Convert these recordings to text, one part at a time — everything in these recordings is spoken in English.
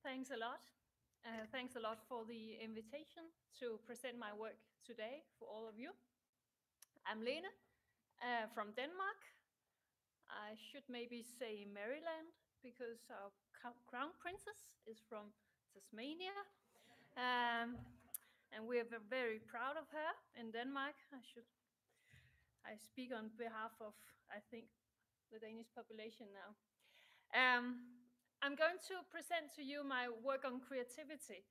Thanks a lot. Thanks a lot for the invitation to present my work today for all of you. I'm Lene from Denmark. I should maybe say Maryland because our crown princess is from Tasmania. And we are very proud of her in Denmark. I speak on behalf of, I think, the Danish population now. I'm going to present to you my work on creativity.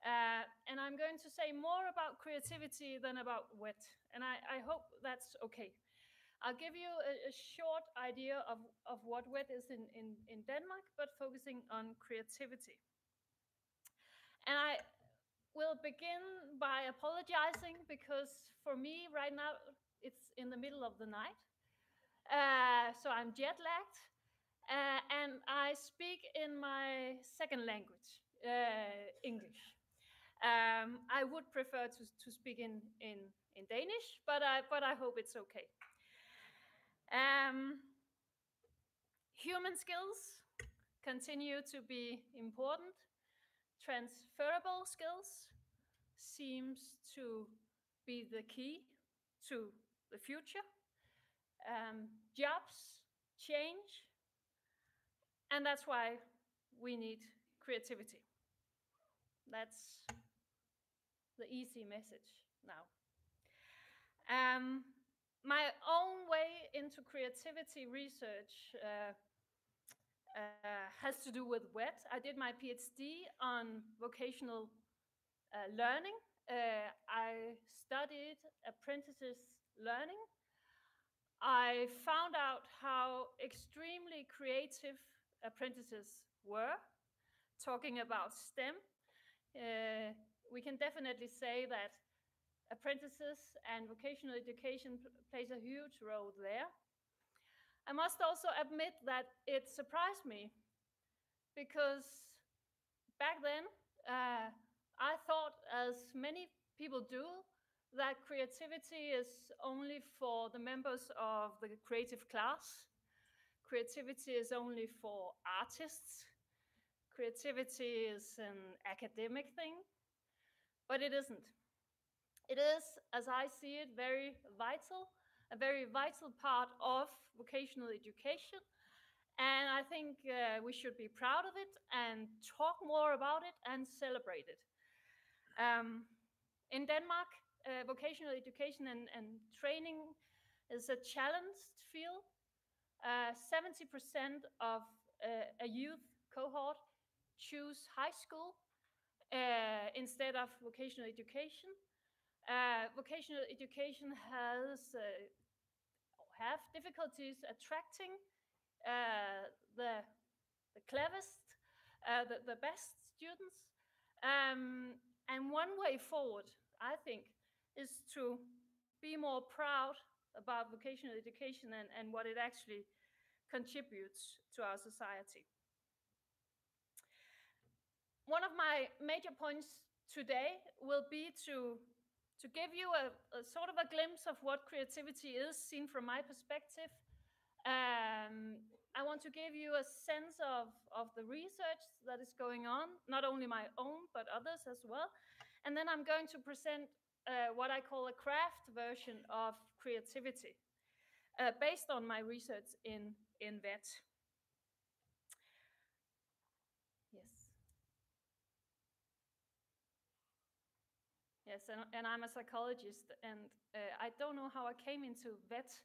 And I'm going to say more about creativity than about wit. And I hope that's okay. I'll give you a short idea of what wit is in Denmark, but focusing on creativity. And I will begin by apologizing because for me right now, it's in the middle of the night. So I'm jet lagged. And I speak in my second language, English. I would prefer to speak in Danish, but I hope it's okay. Human skills continue to be important. Transferable skills seems to be the key to the future. Jobs change, and that's why we need creativity. That's the easy message now. My own way into creativity research has to do with WET. I did my PhD on vocational learning. I studied apprentices learning. I found out how extremely creative apprentices were. Talking about STEM, we can definitely say that apprentices and vocational education plays a huge role there. I must also admit that it surprised me because back then I thought, as many people do, that creativity is only for the members of the creative class. Creativity is only for artists. Creativity is an academic thing, but it isn't. It is, as I see it, a very vital part of vocational education. And I think we should be proud of it and talk more about it and celebrate it. In Denmark, vocational education and training is a challenged field. 70% of a youth cohort choose high school instead of vocational education. Vocational education have difficulties attracting the cleverest, the best students. And one way forward, I think, is to be more proud about vocational education and what it actually contributes to our society. One of my major points today will be to give you a sort of a glimpse of what creativity is seen from my perspective. I want to give you a sense of the research that is going on, not only my own, but others as well. And then I'm going to present what I call a craft version of creativity, based on my research in VET. Yes. Yes, and I'm a psychologist, and I don't know how I came into VET,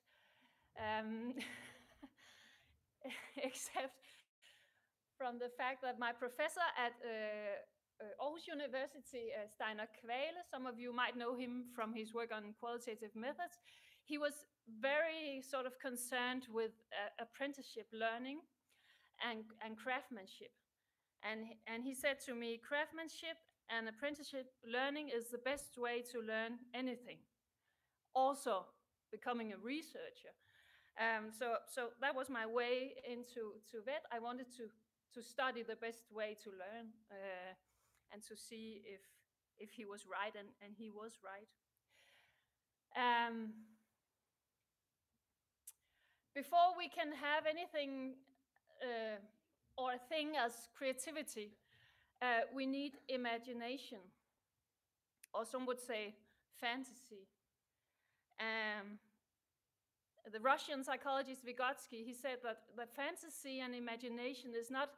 except from the fact that my professor at Aarhus University, Steinar Kvale, some of you might know him from his work on qualitative methods, he was very sort of concerned with apprenticeship learning and craftsmanship. And he said to me, craftsmanship and apprenticeship learning is the best way to learn anything. Also, becoming a researcher. So that was my way into VET. I wanted to study the best way to learn and to see if he was right, and he was right. Before we can have anything or a thing as creativity, We need imagination, or some would say fantasy. The Russian psychologist Vygotsky, he said that fantasy and imagination is not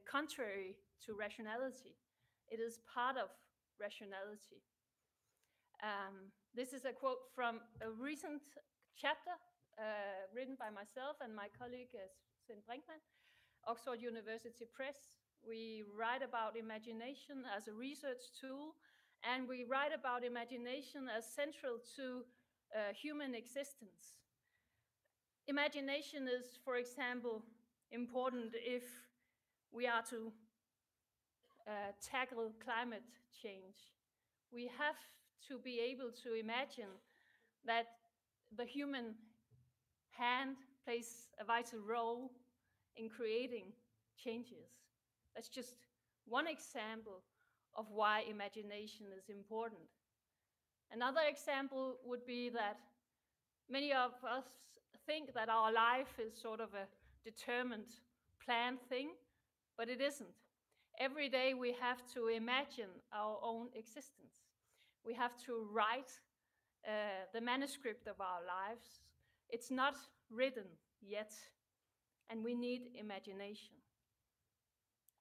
contrary to rationality. It is part of rationality. This is a quote from a recent chapter written by myself and my colleague Sven Brinkmann, Oxford University Press. We write about imagination as a research tool, and we write about imagination as central to human existence. Imagination is, for example, important if we are to tackle climate change. We have to be able to imagine that the human hand plays a vital role in creating changes. That's just one example of why imagination is important. Another example would be that many of us think that our life is sort of a determined, planned thing, but it isn't. Every day we have to imagine our own existence. We have to write the manuscript of our lives. It's not written yet, and we need imagination.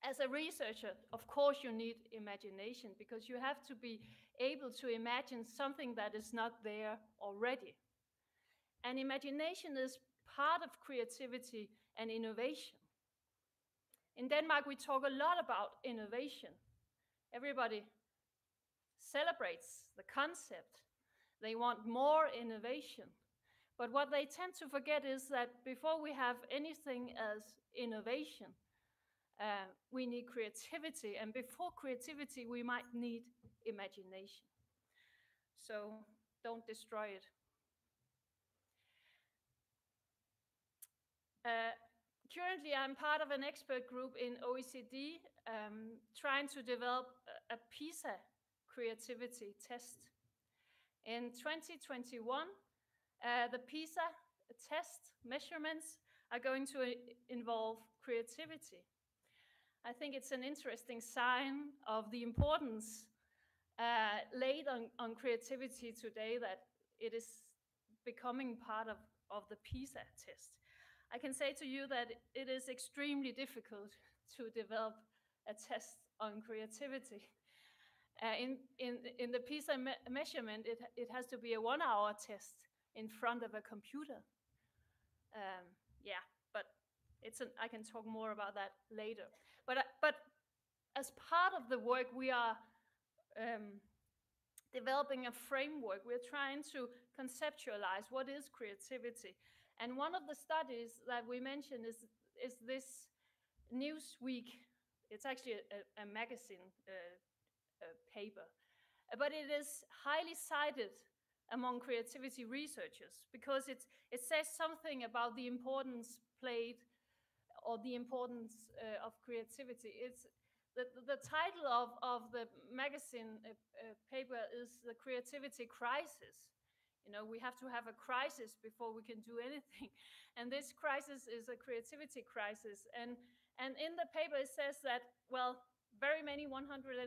As a researcher, of course, you need imagination because you have to be able to imagine something that is not there already. And imagination is part of creativity and innovation. In Denmark, we talk a lot about innovation. Everybody celebrates the concept. They want more innovation. But what they tend to forget is that before we have anything as innovation, we need creativity. And before creativity, we might need imagination. So don't destroy it. Currently, I'm part of an expert group in OECD trying to develop a PISA creativity test. In 2021, the PISA test measurements are going to involve creativity. I think it's an interesting sign of the importance laid on creativity today that it is becoming part of the PISA test. I can say to you that it is extremely difficult to develop a test on creativity. In the PISA measurement, it has to be a 1-hour test in front of a computer. Yeah, but I can talk more about that later. But as part of the work, we are developing a framework. We're trying to conceptualize what is creativity. And one of the studies that we mentioned is this Newsweek. It's actually a magazine paper, but it is highly cited among creativity researchers because it says something about the importance played or the importance of creativity. It's the title of the magazine paper is The Creativity Crisis. You know, we have to have a crisis before we can do anything. And this crisis is a creativity crisis. And in the paper it says that, well, very many 1,500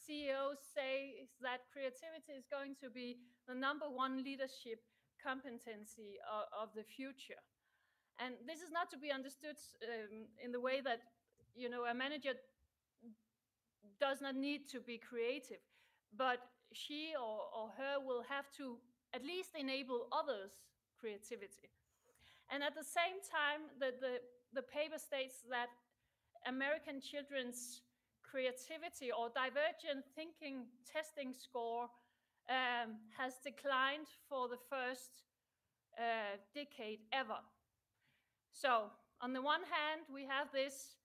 CEOs say that creativity is going to be the #1 leadership competency of the future. And this is not to be understood in the way that, you know, a manager does not need to be creative, but she or her will have to at least enable others' creativity. And at the same time, the paper states that American children's creativity or divergent thinking testing score has declined for the first decade ever. So on the one hand, we have this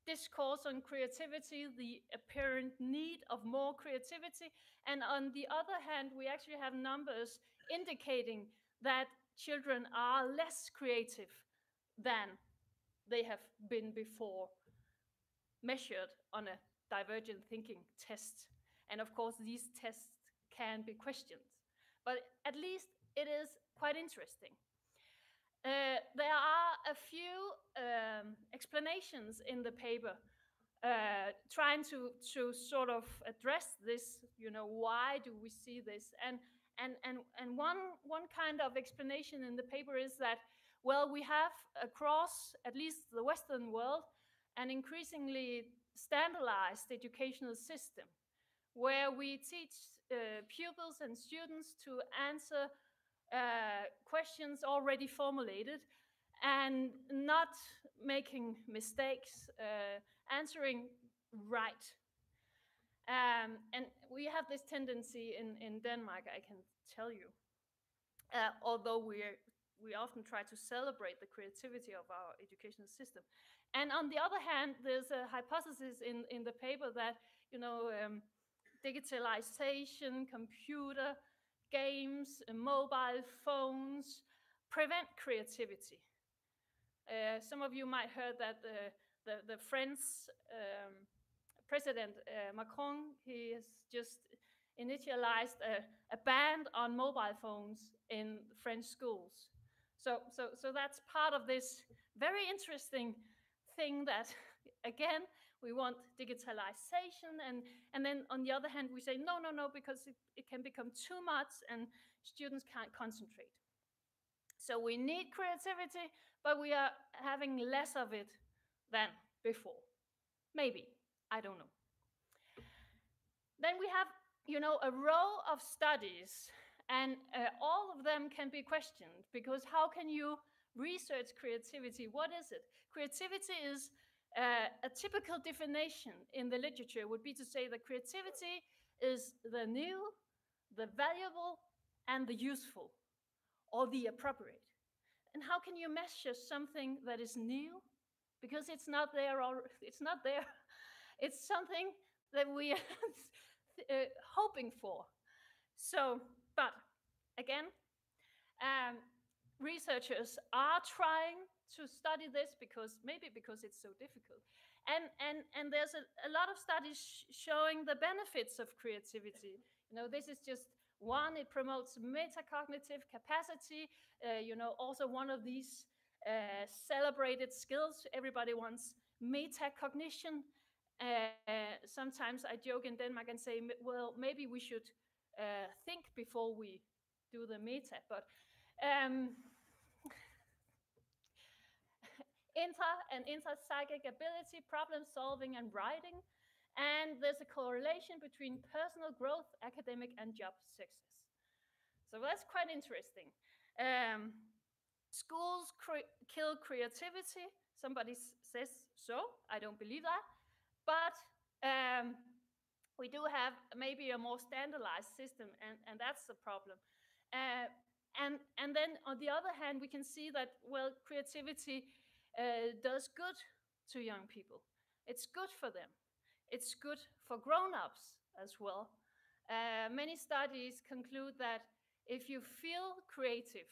discourse on creativity, the apparent need of more creativity. And on the other hand, we actually have numbers indicating that children are less creative than they have been before, measured on a divergent thinking test. And of course, these tests can be questioned, but at least it is quite interesting. There are a few explanations in the paper, trying to sort of address this, why do we see this? And one kind of explanation in the paper is that, well, we have across at least the Western world an increasingly standardized educational system where we teach pupils and students to answer questions already formulated and not making mistakes, answering right. And we have this tendency in Denmark, I can tell you, although we often try to celebrate the creativity of our educational system. And on the other hand, there's a hypothesis in the paper that, digitalization, computer, games, mobile phones prevent creativity. Some of you might heard that the French President Macron, he has just initialized a ban on mobile phones in French schools. So that's part of this very interesting thing that, again, we want digitalization, and then on the other hand, we say, no, because it can become too much and students can't concentrate. So we need creativity, but we are having less of it than before. Maybe, I don't know. Then we have, a row of studies, and all of them can be questioned, because how can you research creativity? What is it? Creativity is a typical definition in the literature would be to say that creativity is the new, the valuable, and the useful, or the appropriate. And how can you measure something that is new? Because it's not there, or it's not there. It's something that we are hoping for. So, but again, researchers are trying to study this because it's so difficult. And there's a lot of studies showing the benefits of creativity. This is just one. It promotes metacognitive capacity. Also one of these celebrated skills. Everybody wants metacognition. Sometimes I joke in Denmark and say, well, maybe we should think before we do the meta, but inter-psychic ability, problem solving and writing, and there's a correlation between personal growth, academic and job success. So that's quite interesting. Schools kill creativity. Somebody says so. I don't believe that. But we do have maybe a more standardized system, and that's the problem. And then on the other hand, we can see that, well, creativity does good to young people. It's good for them. It's good for grown-ups as well. Many studies conclude that if you feel creative,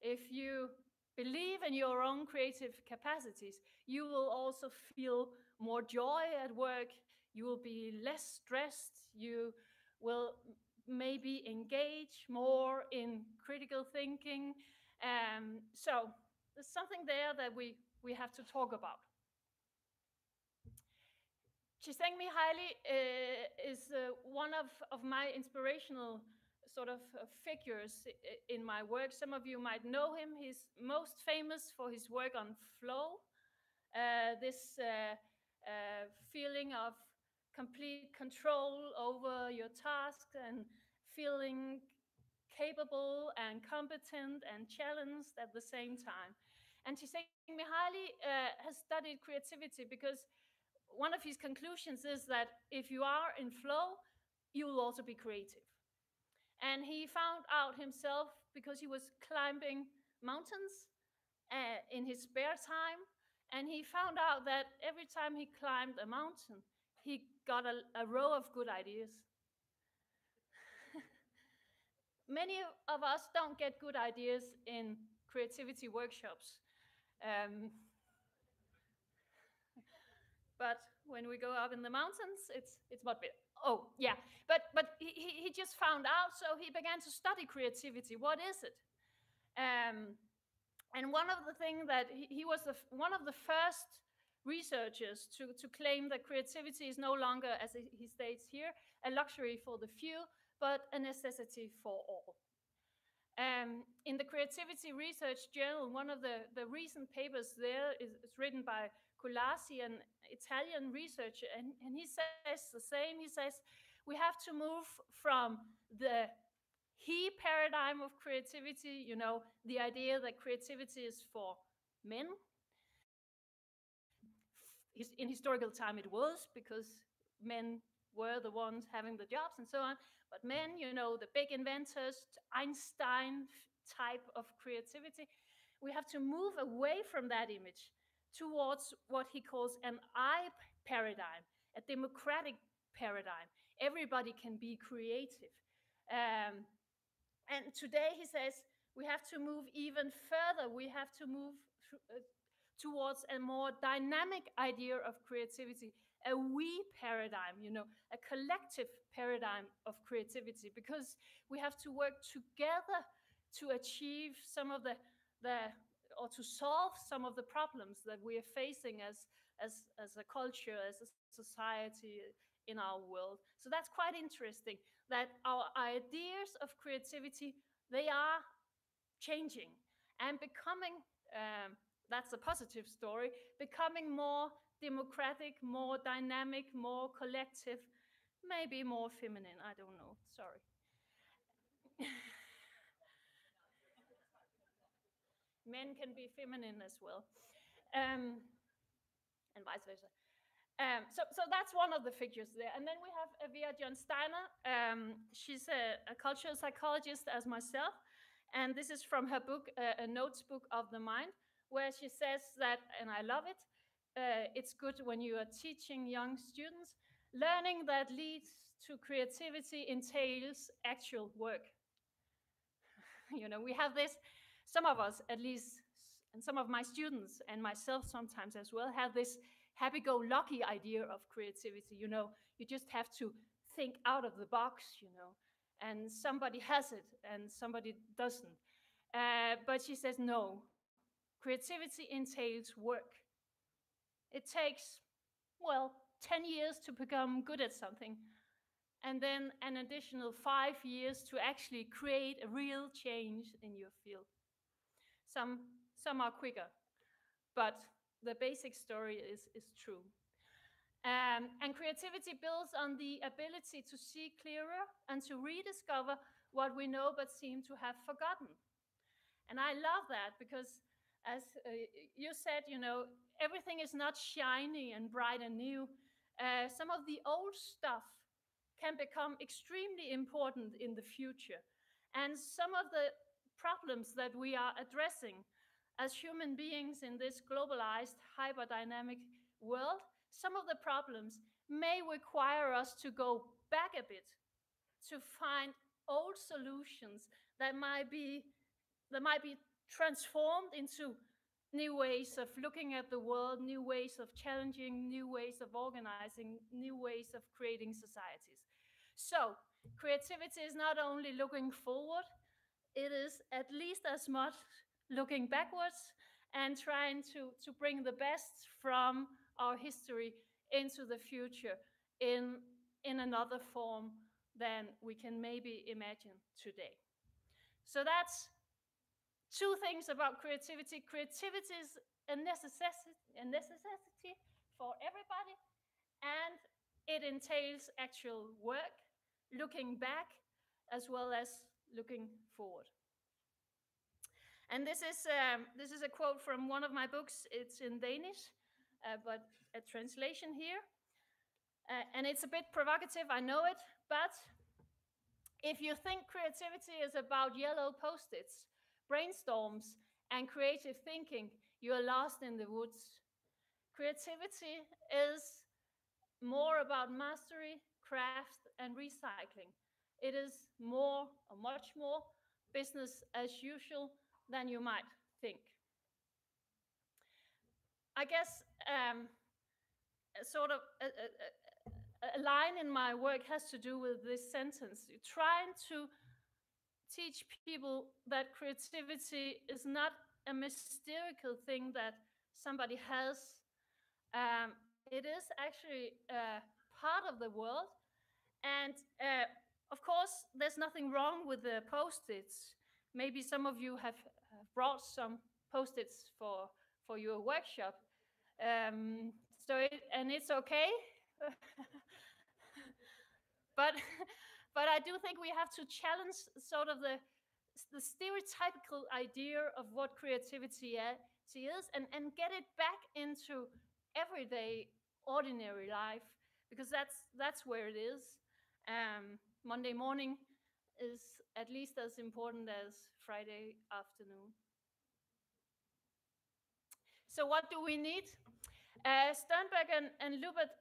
if you believe in your own creative capacities, you will also feel more joy at work. You will be less stressed. You will maybe engage more in critical thinking. So there's something there that we have to talk about. Csikszentmihalyi is one of my inspirational sort of figures in my work. Some of you might know him. He's most famous for his work on flow, this feeling of complete control over your tasks and feeling capable and competent and challenged at the same time. And Csikszentmihalyi has studied creativity because one of his conclusions is that if you are in flow, you will also be creative. And he found out himself because he was climbing mountains in his spare time, and he found out that every time he climbed a mountain, he got a row of good ideas. Many of us don't get good ideas in creativity workshops. But when we go up in the mountains, it's much better. Oh, yeah. But he just found out, so he began to study creativity. What is it? And one of the things that he was one of the first researchers to claim that creativity is no longer, as he states here, a luxury for the few, but a necessity for all. In the Creativity Research Journal, one of the recent papers there is written by Colasi, an Italian researcher, and he says the same. He says, we have to move from the he paradigm of creativity, you know, the idea that creativity is for men. In historical time it was, because men were the ones having the jobs and so on. But men, you know, the big inventors, Einstein type of creativity, we have to move away from that image towards what he calls an I paradigm, a democratic paradigm. Everybody can be creative. And today he says we have to move even further. We have to move towards a more dynamic idea of creativity, a we paradigm, you know, a collective paradigm of creativity, because we have to work together to achieve some of the or to solve some of the problems that we are facing as a culture, as a society in our world. So that's quite interesting, that our ideas of creativity, they are changing and becoming, that's a positive story, becoming more democratic, more dynamic, more collective, maybe more feminine, I don't know, sorry. Men can be feminine as well, and vice versa. So that's one of the figures there. And then we have Via John Steiner. She's a cultural psychologist as myself. And this is from her book, a notes book of the mind, where she says that, and I love it, it's good when you are teaching young students, learning that leads to creativity entails actual work. You know, we have this, some of us at least, and some of my students and myself sometimes as well, have this happy-go-lucky idea of creativity. You know, you just have to think out of the box, you know, and somebody has it and somebody doesn't. But she says, no, creativity entails work. It takes, well, 10 years to become good at something, and then an additional 5 years to actually create a real change in your field. Some are quicker, but the basic story is true. And creativity builds on the ability to see clearer and to rediscover what we know but seem to have forgotten. And I love that, because as you said, you know, everything is not shiny and bright and new. Some of the old stuff can become extremely important in the future. And some of the problems that we are addressing as human beings in this globalized, hyper-dynamic world, some of the problems may require us to go back a bit to find old solutions that might be transformed into new ways of looking at the world, new ways of challenging, new ways of organizing, new ways of creating societies. So creativity is not only looking forward, it is at least as much looking backwards and trying to bring the best from our history into the future in another form than we can maybe imagine today. So that's two things about creativity. Creativity is a necessity for everybody, and it entails actual work, looking back as well as looking forward. And this is a quote from one of my books. It's in Danish, but a translation here. And it's a bit provocative, I know it, but if you think creativity is about yellow post-its, brainstorms, and creative thinking, you are lost in the woods. Creativity is more about mastery, craft, and recycling. It is more, or much more, business as usual than you might think. I guess sort of a line in my work has to do with this sentence. You're trying to teach people that creativity is not a mystical thing that somebody has. It is actually part of the world. And of course, there's nothing wrong with the post-its. Maybe some of you have brought some post-its for your workshop. And it's okay. but but I do think we have to challenge sort of the stereotypical idea of what creativity is, and get it back into everyday, ordinary life, because that's where it is. Monday morning is at least as important as Friday afternoon. So what do we need? Sternberg and Lubert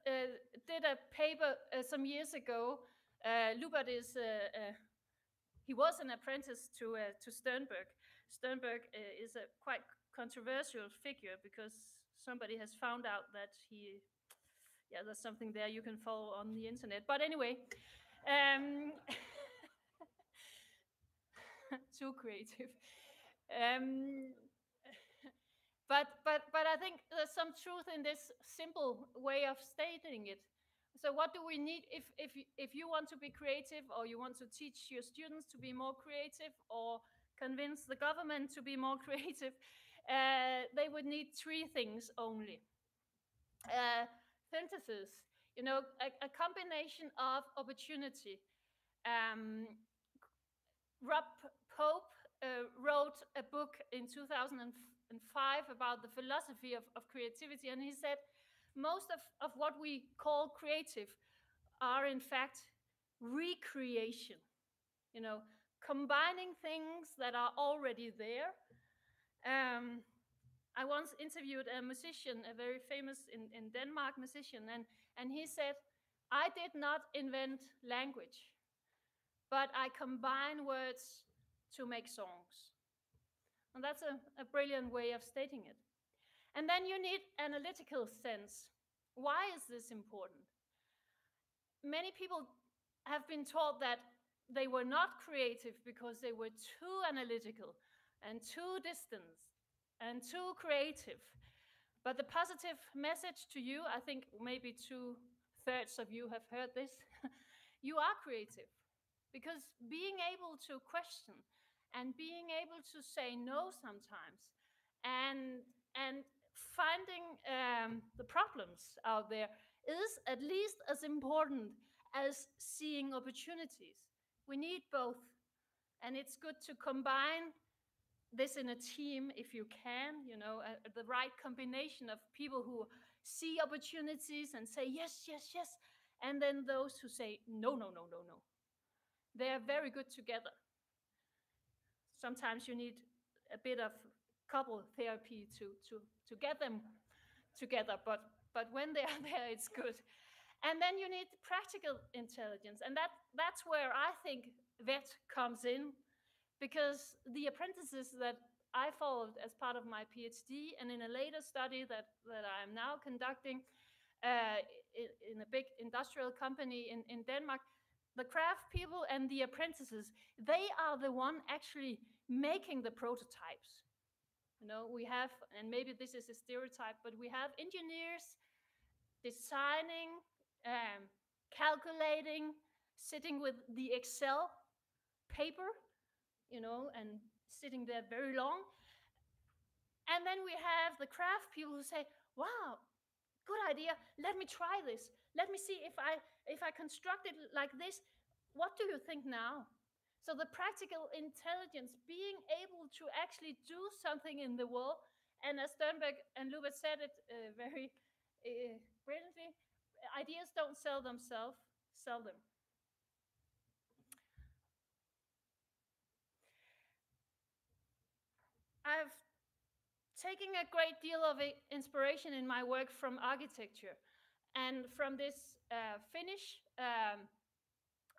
did a paper some years ago. Lubert is he was an apprentice to Sternberg. Sternberg is a quite controversial figure because somebody has found out that there's something there you can follow on the internet. But anyway, too creative. But I think there's some truth in this simple way of stating it. So what do we need if you want to be creative, or you want to teach your students to be more creative, or convince the government to be more creative? They would need three things only. Synthesis, a combination of opportunity. Rob Pope wrote a book in 2005 about the philosophy of creativity, and he said most of what we call creative are in fact recreation, combining things that are already there. I once interviewed a musician, a very famous in Denmark musician, and he said, "I did not invent language, but I combine words to make songs." And that's a brilliant way of stating it. And then you need analytical sense. Why is this important? Many people have been taught that they were not creative because they were too analytical and too distant and too creative. But the positive message to you, I think maybe 2/3 of you have heard this, you are creative. Because being able to question and being able to say no sometimes, and finding the problems out there is at least as important as seeing opportunities. We need both, and it's good to combine this in a team if you can, the right combination of people who see opportunities and say yes, yes, yes, and then those who say no, no, no, no, no. They are very good together. Sometimes you need a bit of couple therapy to get them together, but when they are there, it's good. And then you need practical intelligence, and that's where I think VET comes in, because the apprentices that I followed as part of my PhD, and in a later study that I am now conducting in a big industrial company in Denmark, the craft people and the apprentices, they are the one actually making the prototypes. We have, and maybe this is a stereotype, but we have engineers designing, calculating, sitting with the Excel paper, and sitting there very long. And then we have the craft people who say, wow, good idea, let me try this. Let me see if I construct it like this. What do you think now? So the practical intelligence, being able to actually do something in the world, and as Sternberg and Lubert said it very brilliantly, ideas don't sell themselves, sell them. I've taken a great deal of inspiration in my work from architecture, and from this Finnish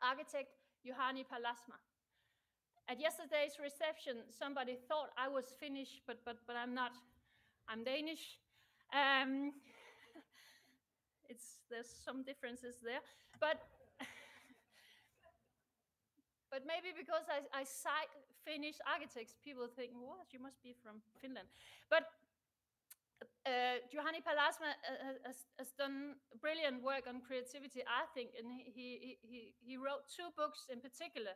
architect, Juhani Palasma. At yesterday's reception, somebody thought I was Finnish, but I'm not. I'm Danish. There's some differences there, but But maybe because I cite Finnish architects, people think, what, you must be from Finland. But Juhani Palasma has done brilliant work on creativity, I think, and he wrote 2 books in particular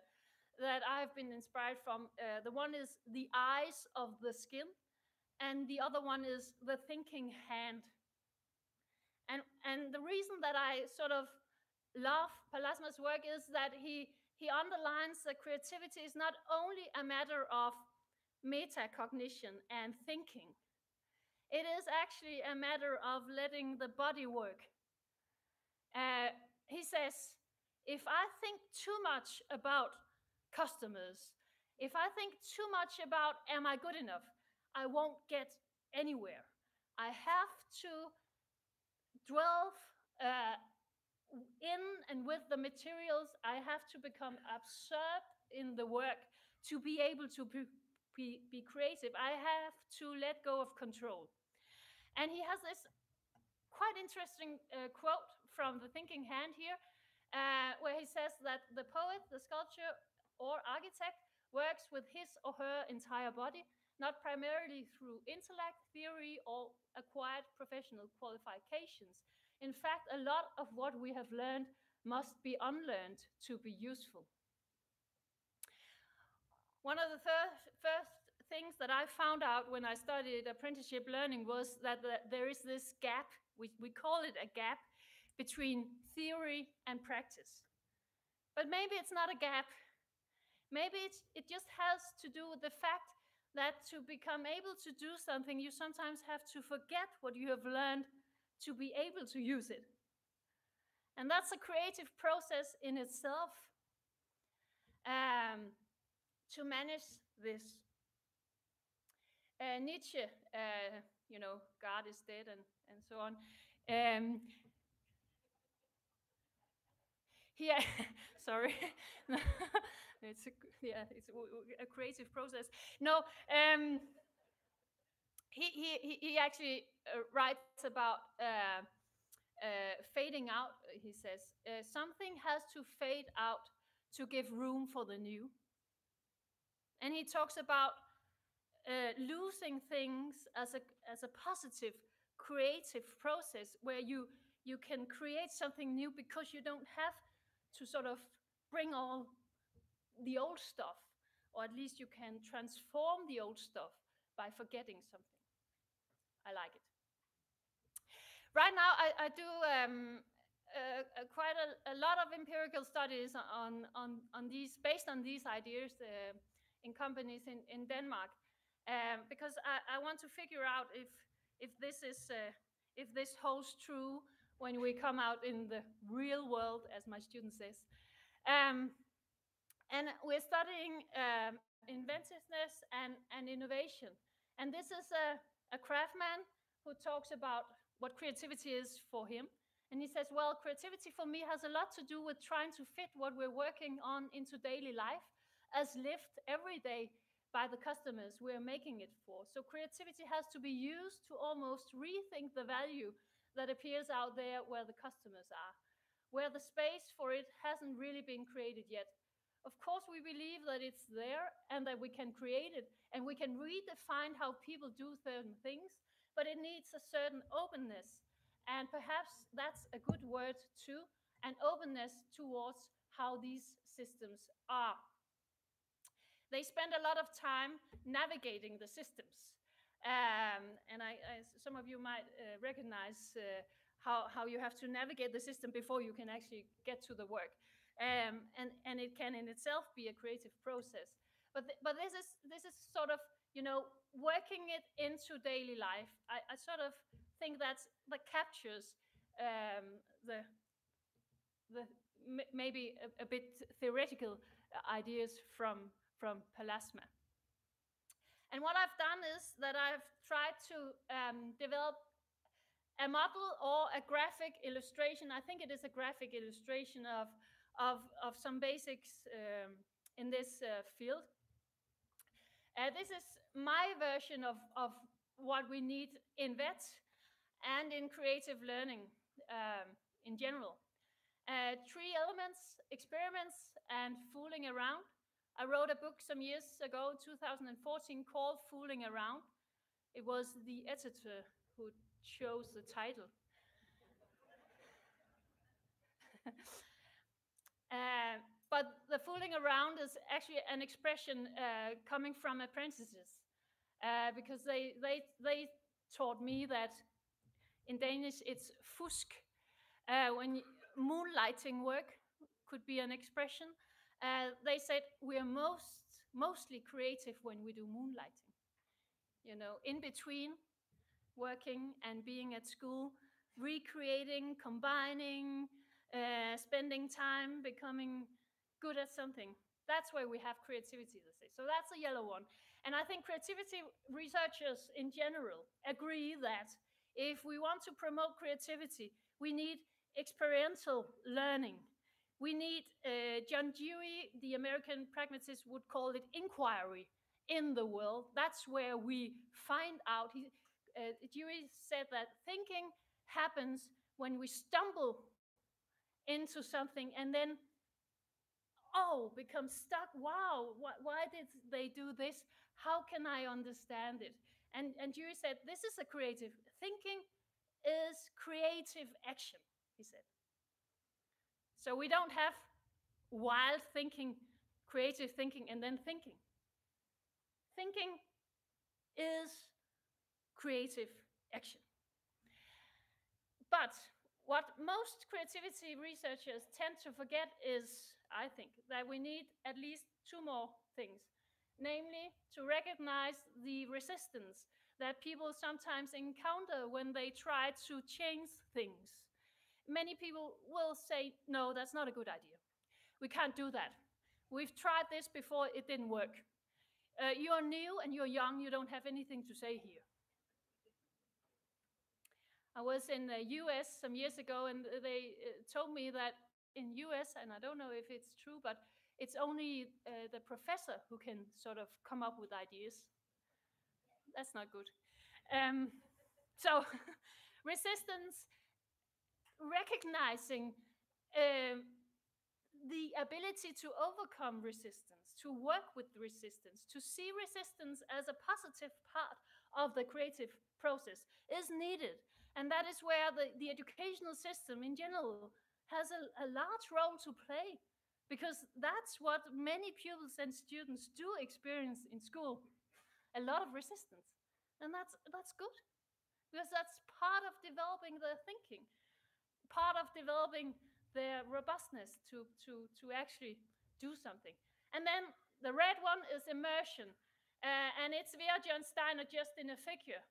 that I've been inspired from. The one is The Eyes of the Skin, and the other one is The Thinking Hand. And the reason that I sort of love Palasma's work is that he underlines that creativity is not only a matter of metacognition and thinking. It is actually a matter of letting the body work. He says, if I think too much about customers, if I think too much about am I good enough, I won't get anywhere. I have to dwell in and with the materials. I have to become absorbed in the work to be able to be creative. I have to let go of control. And he has this quite interesting quote from The Thinking Hand here, where he says that the poet, the sculptor, or architect works with his or her entire body, not primarily through intellect, theory, or acquired professional qualifications. In fact, a lot of what we have learned must be unlearned to be useful. One of the first things that I found out when I studied apprenticeship learning was that there is this gap, we call it a gap, between theory and practice. But maybe it's not a gap. Maybe it just has to do with the fact that to become able to do something, you sometimes have to forget what you have learned to be able to use it. And that's a creative process in itself, to manage this. Nietzsche, God is dead and so on. Yeah, sorry. it's a creative process. No, he actually writes about fading out. He says something has to fade out to give room for the new. And he talks about losing things as a positive, creative process where you can create something new because you don't have to sort of bring all the old stuff, or at least you can transform the old stuff by forgetting something. I like it. Right now, I do quite a lot of empirical studies on these, based on these ideas in companies in Denmark. Because I want to figure out if this holds true when we come out in the real world, as my student says. And we're studying inventiveness and innovation. And this is a craftsman who talks about what creativity is for him. And he says, well, creativity for me has a lot to do with trying to fit what we're working on into daily life as lived every day by the customers we're making it for. So creativity has to be used to almost rethink the value that appears out there where the customers are, where the space for it hasn't really been created yet. Of course, we believe that it's there and that we can create it and we can redefine how people do certain things, but it needs a certain openness. And perhaps that's a good word too, an openness towards how these systems are. They spend a lot of time navigating the systems. And some of you might recognize how you have to navigate the system before you can actually get to the work. And it can in itself be a creative process. But this is sort of, working it into daily life. I sort of think that captures the maybe a bit theoretical ideas from Palasma. And what I've done is that I've tried to develop a model or a graphic illustration. I think it is a graphic illustration of some basics in this field. This is my version of what we need in VET and in creative learning in general. 3 elements: experiments and fooling around. I wrote a book some years ago, 2014, called Fooling Around. It was the editor who chose the title. But the fooling around is actually an expression coming from apprentices, because they taught me that in Danish it's fusk. When moonlighting work could be an expression. They said we are mostly creative when we do moonlighting. In between working and being at school, recreating, combining, spending time, becoming good at something. That's where we have creativity, they say. So that's a yellow one. And I think creativity researchers in general agree that if we want to promote creativity, we need experiential learning. We need, John Dewey, the American pragmatist, would call it inquiry in the world. That's where we find out. Dewey said that thinking happens when we stumble into something and then, become stuck. Wow, why did they do this? How can I understand it? And Dewey said, this is a creative. Thinking is creative action, he said. So we don't have wild thinking, creative thinking, and then thinking. Thinking is creative action. But what most creativity researchers tend to forget is, I think, that we need at least 2 more things. Namely, to recognize the resistance that people sometimes encounter when they try to change things. Many people will say, no, that's not a good idea. We can't do that. We've tried this before, it didn't work. You're new and you're young, you don't have anything to say here. I was in the US some years ago, and they told me that in US, and I don't know if it's true, but it's only the professor who can sort of come up with ideas. That's not good. So resistance, recognizing the ability to overcome resistance, to work with resistance, to see resistance as a positive part of the creative process is needed. And that is where the educational system in general has a large role to play, because that's what many pupils and students do experience in school, a lot of resistance. And that's good, because that's part of developing their thinking, part of developing their robustness to actually do something. And then the red one is immersion. And it's John Steiner just in a figure.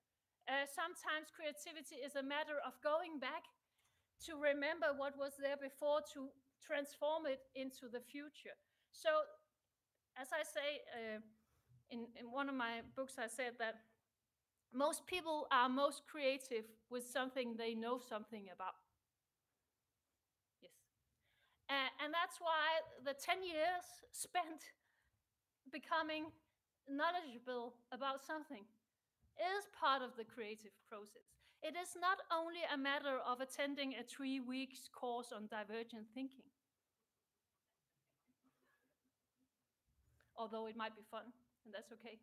Sometimes creativity is a matter of going back to remember what was there before, to transform it into the future. So, as I say, in one of my books, I said that most people are most creative with something they know something about. Yes. And that's why the 10 years spent becoming knowledgeable about something is part of the creative process. It is not only a matter of attending a 3-week course on divergent thinking, although it might be fun, and that's okay.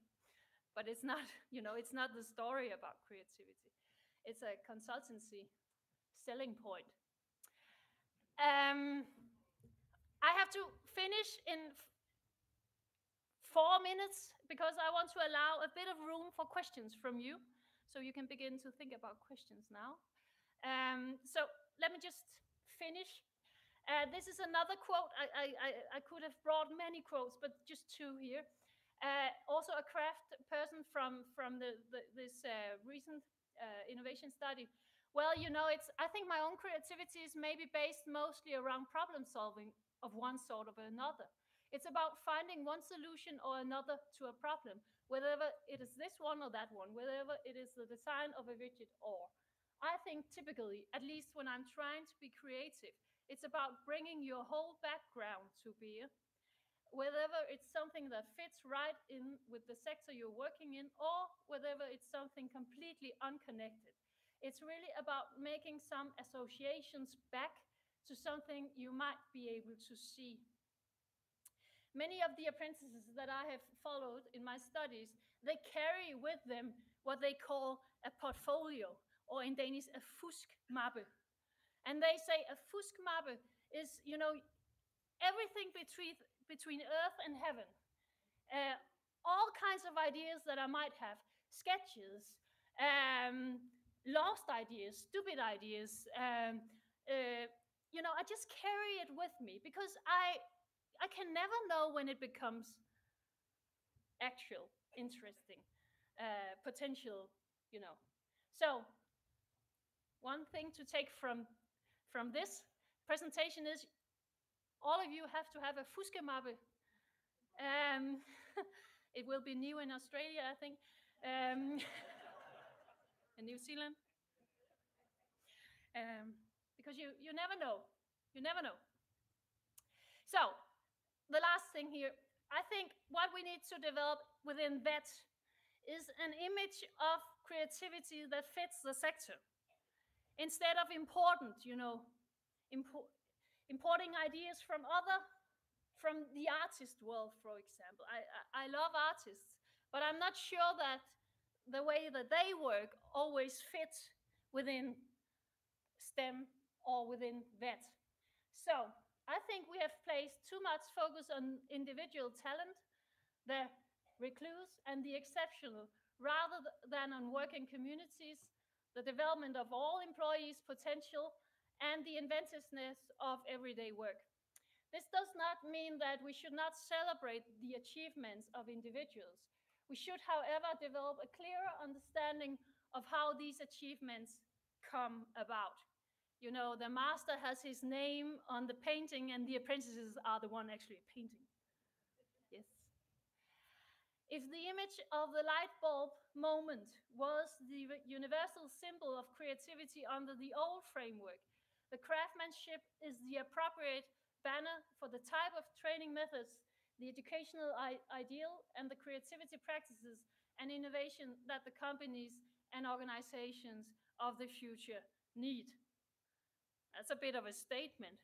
But it's not, it's not the story about creativity. It's a consultancy selling point. I have to finish in 4 minutes because I want to allow a bit of room for questions from you. So you can begin to think about questions now. So let me just finish. This is another quote. I could have brought many quotes, but just 2 here. Also a craft person from this recent innovation study. Well, I think my own creativity is maybe based mostly around problem solving of one sort or another. It's about finding one solution or another to a problem, whether it is this one or that one, whether it is the design of a widget or. I think typically, at least when I'm trying to be creative, it's about bringing your whole background to bear, whether it's something that fits right in with the sector you're working in, or whether it's something completely unconnected. It's really about making some associations back to something you might be able to see. Many of the apprentices that I have followed in my studies, they carry with them what they call a portfolio, or in Danish, a fuskmappe. And they say a fuskmappe is, you know, everything between earth and heaven. All kinds of ideas that I might have, sketches, lost ideas, stupid ideas. You know, I just carry it with me because I can never know when it becomes actual, interesting, potential, you know. So one thing to take from this presentation is all of you have to have a fuskemappe. It will be new in Australia, I think, in New Zealand, because you never know. You never know. So the last thing here, I think what we need to develop within VET is an image of creativity that fits the sector. Instead of important, you know, importing ideas from the artist world, for example. I love artists, but I'm not sure that the way that they work always fits within STEM or within VET. So I think we have placed too much focus on individual talent, the recluse and the exceptional, rather than on working communities, the development of all employees' potential, and the inventiveness of everyday work. This does not mean that we should not celebrate the achievements of individuals. We should, however, develop a clearer understanding of how these achievements come about. You know, the master has his name on the painting and the apprentices are the one actually painting. Yes. If the image of the light bulb moment was the universal symbol of creativity under the old framework, the craftsmanship is the appropriate banner for the type of training methods, the educational ideal, and the creativity practices and innovation that the companies and organizations of the future need. That's a bit of a statement,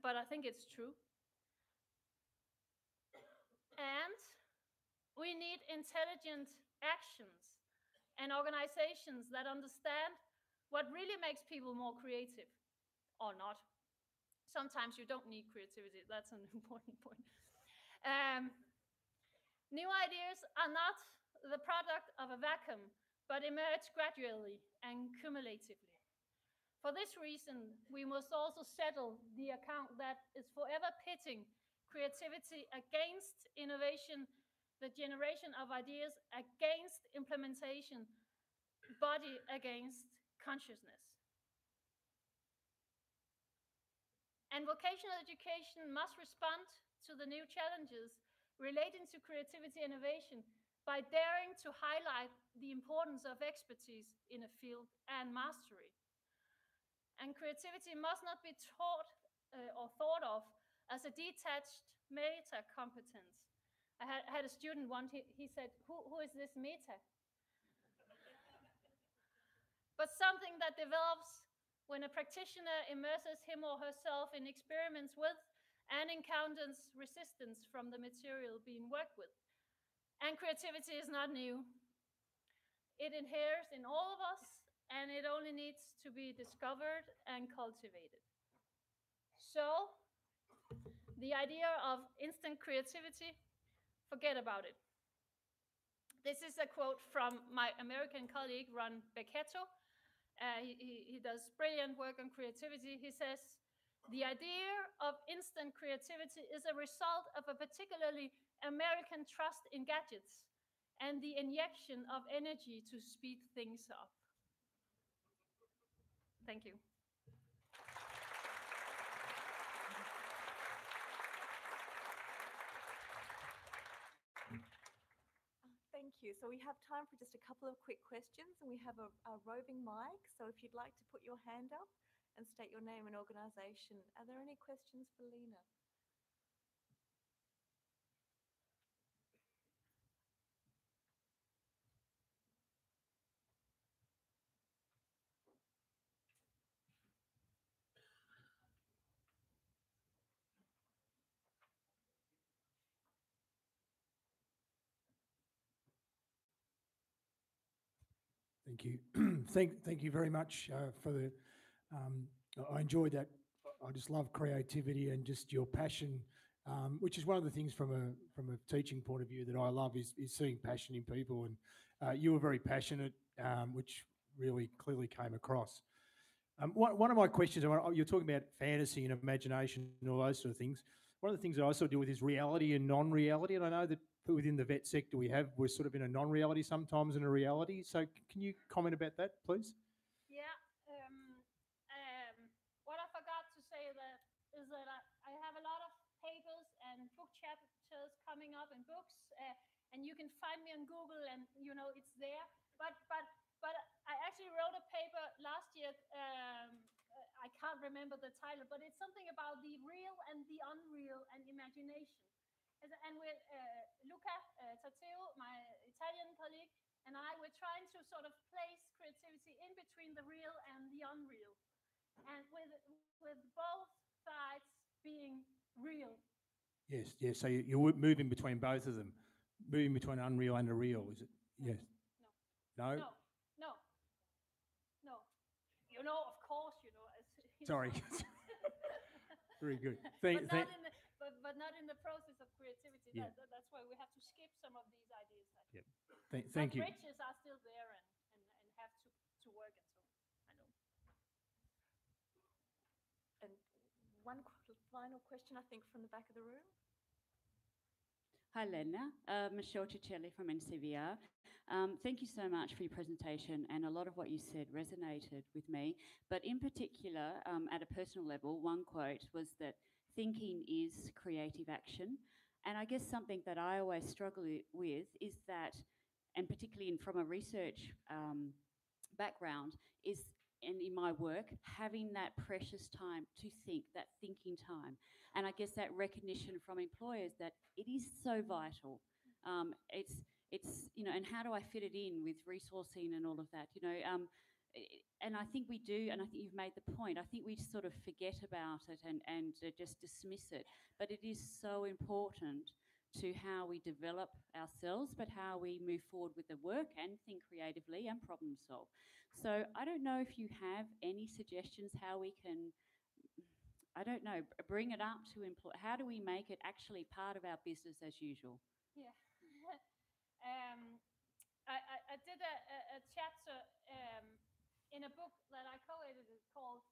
but I think it's true. And we need intelligent actions and organizations that understand what really makes people more creative or not. Sometimes you don't need creativity. That's an important point. New ideas are not the product of a vacuum, but emerge gradually and cumulatively. For this reason, we must also settle the account that is forever pitting creativity against innovation, the generation of ideas against implementation, body against consciousness. And vocational education must respond to the new challenges relating to creativity and innovation by daring to highlight the importance of expertise in a field and mastery. And creativity must not be taught or thought of as a detached meta competence. I had a student once, he said, who is this meta? But something that develops when a practitioner immerses him or herself in experiments with and encounters resistance from the material being worked with. And creativity is not new. It inheres in all of us, and it only needs to be discovered and cultivated. So, the idea of instant creativity, forget about it. This is a quote from my American colleague, Ron Becchetto. He does brilliant work on creativity. He says, the idea of instant creativity is a result of a particularly American trust in gadgets and the injection of energy to speed things up. Thank you. Thank you. So we have time for just a couple of quick questions, and we have a roving mic. So if you'd like to put your hand up and state your name and organization. Are there any questions for Lene? Thank you. Thank you very much for the. I enjoyed that. I just love creativity and just your passion, which is one of the things from a teaching point of view that I love is seeing passion in people. And you were very passionate, which really clearly came across. One of my questions, you're talking about fantasy and imagination and all those sort of things. One of the things that I also deal with is reality and non-reality. And I know that within the vet sector we're sort of in a non-reality sometimes and a reality. So can you comment about that, please? Yeah. What I forgot to say is that I have a lot of papers and book chapters coming up in books, and you can find me on Google, and it's there. But I actually wrote a paper last year. I can't remember the title, but it's something about the real and the unreal and imagination. And with Luca Tatteo, my Italian colleague, and I were trying to sort of place creativity in between the real and the unreal, and with both sides being real. Yes. So you're moving between both of them, moving between unreal and a real, is it? No. Yes. No. No. Of course, Sorry. Very good. But not in the process of creativity. Yeah. That's why we have to skip some of these ideas. Yep. Thank you. Bridges are still there and have to work and so on. I know. And one final question, I think, from the back of the room. Hi, Lene. Michelle Cicelli from NCVER. Thank you so much for your presentation, and a lot of what you said resonated with me. But in particular, at a personal level, one quote was that thinking is creative action. And I guess something that I always struggle with is that, and particularly from a research background, is, and in my work, having that precious time to think, that thinking time. And I guess that recognition from employers that it is so vital. It's and how do I fit it in with resourcing and all of that, and I think we do, and I think you've made the point. I think we sort of forget about it and just dismiss it. But it is so important to how we develop ourselves, but how we move forward with the work and think creatively and problem solve. So I don't know if you have any suggestions how we can, bring it up to employ. How do we make it actually part of our business as usual? Yeah. I did a chapter in a book that I co-edited called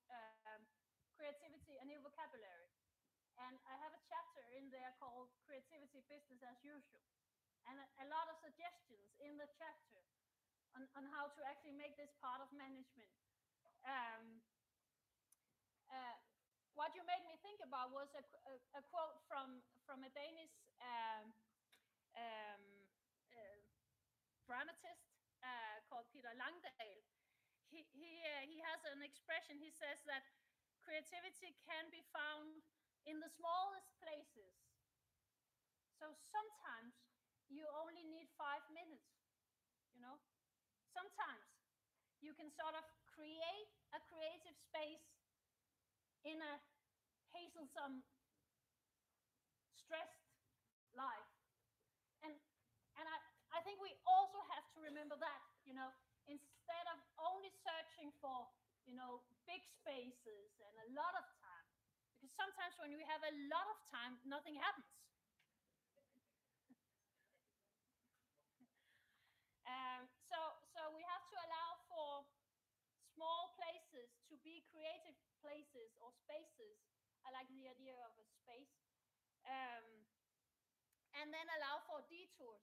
Creativity, a New Vocabulary. And I have a chapter in there called Creativity, Business as Usual. And a lot of suggestions in the chapter on how to actually make this part of management. What you made me think about was a quote from a Danish dramatist called Peter Langdal. He has an expression. He says that creativity can be found in the smallest places. So sometimes you only need 5 minutes, Sometimes you can sort of create a creative space in a hassle-some, stressed life. And I think we also have to remember that, instead of only searching for, big spaces and a lot of time. Because sometimes when we have a lot of time, nothing happens. So we have to allow for small places to be creative places or spaces. I like the idea of a space. And then allow for detours.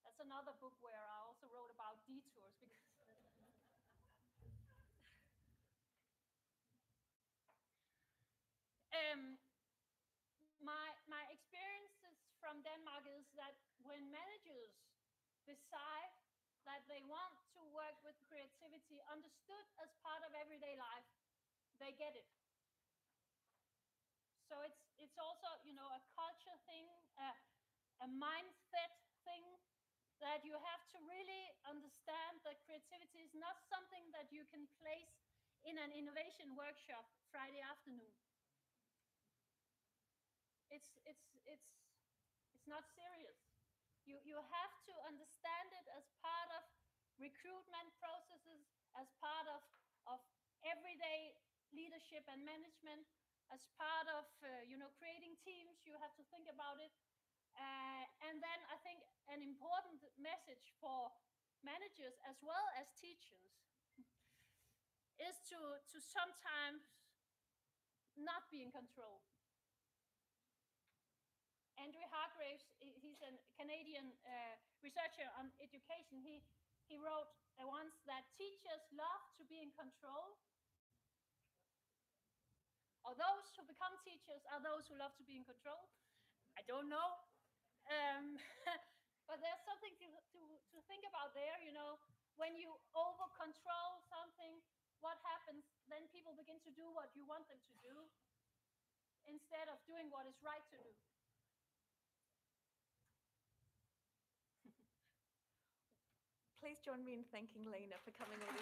That's another book where I also wrote about detours because my experiences from Denmark is that when managers decide that they want to work with creativity understood as part of everyday life, they get it. So it's also, a culture thing, a mindset thing, that you have to really understand that creativity is not something that you can place in an innovation workshop Friday afternoon. It's not serious. You have to understand it as part of recruitment processes as part of everyday leadership and management, as part of creating teams. You have to think about it. And then I think an important message for managers as well as teachers is to sometimes not be in control. Andrew Hargraves, he's a Canadian researcher on education. He wrote once that teachers love to be in control, or those who become teachers are those who love to be in control. I don't know. But there's something to think about there. When you over control something, what happens? Then people begin to do what you want them to do instead of doing what is right to do. Please join me in thanking Lene for coming all